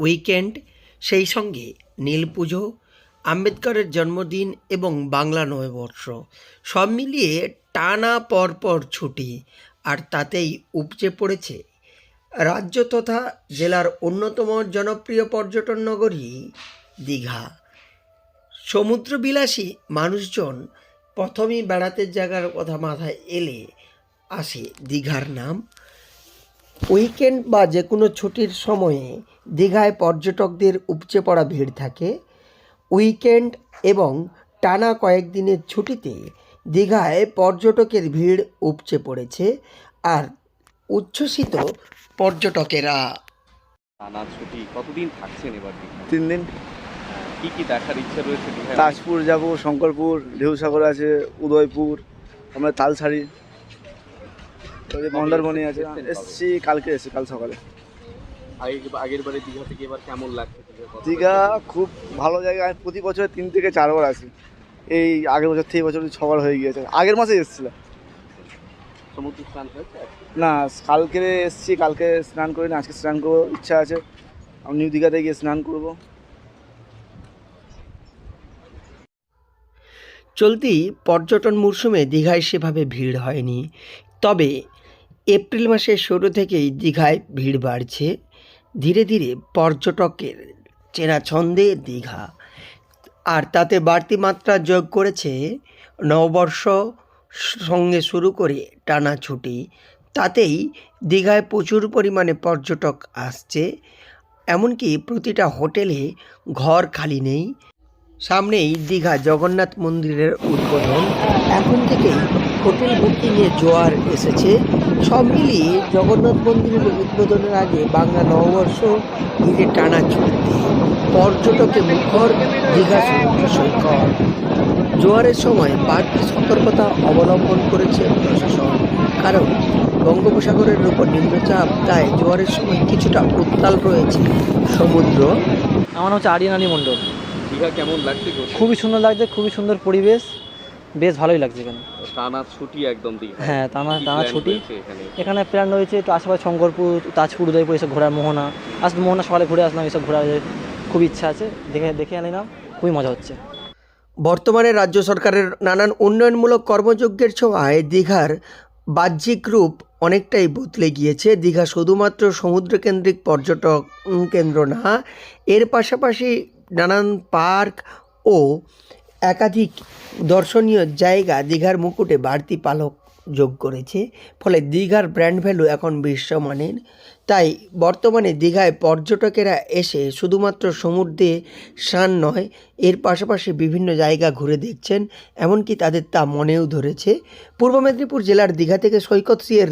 Weekend, সেই সঙ্গে নীল পুজো, আম্বেদকরের জন্মদিন এবং বাংলা নববর্ষ সব মিলিয়ে টানা পরপর ছুটি, আর তাতেই উপচে পড়েছে রাজ্য তথা জেলার অন্যতম জনপ্রিয় পর্যটন নগরী দীঘা। সমুদ্রবিলাসী মানুষজন প্রথমেই বেড়াতে জায়গার কথা মাথায় এলে আসে দীঘার নাম। উইকেন্ড বা যে কোনো ছুটির সময়ে দীঘায় পর্যটকদের উপচে পড়া ভিড় থাকে। উইকেন্ড এবং টানা কয়েকদিনের ছুটিতে দীঘায় পর্যটকের ভিড় উপচে পড়েছে, আর উচ্ছ্বসিত পর্যটকেরা। টানা ছুটি কতদিন থাকছেন এবার দীঘায়? 3 দিন। কি কি দেখার ইচ্ছা রয়েছে দীঘায়? তাজপুর যাব, শঙ্করপুর, ঢেউসাগর আছে, উদয়পুর, আমরা তালসারি, মন্দারমণি আছে। এসছি কালকে, এসছি কাল সকালে। আগের বারে দীঘা থেকে এবার কেমন লাগছে? দীঘা খুব ভালো জায়গা। আমি প্রতি বছর 3 থেকে 4 বার আসি। এই আগের বছর থেকে বছর 6 বার হয়ে গিয়েছে। আগের মাসে এসেছিলাম। সমুদ্র স্নান হয়েছে? না, কালকে এসছি, কালকে স্নান করি না, আজকে স্নান করবো, ইচ্ছা আছে। আমি নিউ দীঘাতে গিয়ে স্নান করবো। চলতি পর্যটন মরশুমে দীঘায় সেভাবে ভিড় হয়নি, তবে এপ্রিল মাসের শুরু থেকেই দীঘায় ভিড় বাড়ছে। ধীরে ধীরে পর্যটকের চেনা ছন্দে দীঘা, আর তাতে বাড়তি মাত্রা যোগ করেছে নববর্ষ সঙ্গে শুরু করে টানা ছুটি। তাতেই দীঘায় প্রচুর পরিমাণে পর্যটক আসছে, এমনকি প্রতিটা হোটেলে ঘর খালি নেই। সামনেই দীঘা জগন্নাথ মন্দিরের উদ্বোধন, এখন থেকেই হোটেল বুকিংয়ে জোয়ার এসেছে। সব মিলিয়ে জগন্নাথ মন্দিরের উদ্বোধনের আগে বাংলা নববর্ষ ঘিরে টানা ছুটি, পর্যটকে মুখর দীঘা সমুদ্র সৈকত। জোয়ারের সময় বাড়তি সতর্কতা অবলম্বন করেছে প্রশাসন, কারণ বঙ্গোপসাগরের উপর নিম্নচাপ, তাই জোয়ারের সময় কিছুটা উত্তাল রয়েছে সমুদ্র। আমার নাম হচ্ছে আরিয়ান আলী মণ্ডল। দীঘা কেমন লাগছে? খুবই সুন্দর লাগছে, খুবই সুন্দর পরিবেশ, বেশ ভালোই লাগছে এখানে। টানা ছুটি একদম দীঘা। হ্যাঁ, টানা ছুটি। এখানে এখানে প্ল্যান রয়েছে একটু আশেপাশে শঙ্করপুর, তাজপুর, উদয়পুর এসব ঘোরার, মোহনা মোহনা সকালে ঘুরে আসলাম, এসব ঘোরার খুব ইচ্ছা আছে। দেখে আনলাম, খুবই মজা হচ্ছে। বর্তমানে রাজ্য সরকারের নানান উন্নয়নমূলক কর্মযজ্ঞের ছোঁয়ায় দীঘার বাহ্যিক রূপ অনেকটাই বদলে গিয়েছে। দীঘা শুধুমাত্র সমুদ্রকেন্দ্রিক পর্যটক কেন্দ্র না, এর পাশাপাশি নানান পার্ক ও একাধিক দর্শনীয় জায়গা দীঘার মুকুটে বাড়তি পালক যোগ করেছে। ফলে দীঘার ব্র্যান্ড ভ্যালু এখন বিশ্বমানের। তাই বর্তমানে দীঘায় পর্যটকেরা এসে শুধুমাত্র সমুদ্রে স্নান নয়, এর পাশাপাশি বিভিন্ন জায়গা ঘুরে দেখছেন, এমনকি তাদের তা মনেও ধরেছে। পূর্ব মেদিনীপুর জেলার দীঘা থেকে সৈকত সিংয়ের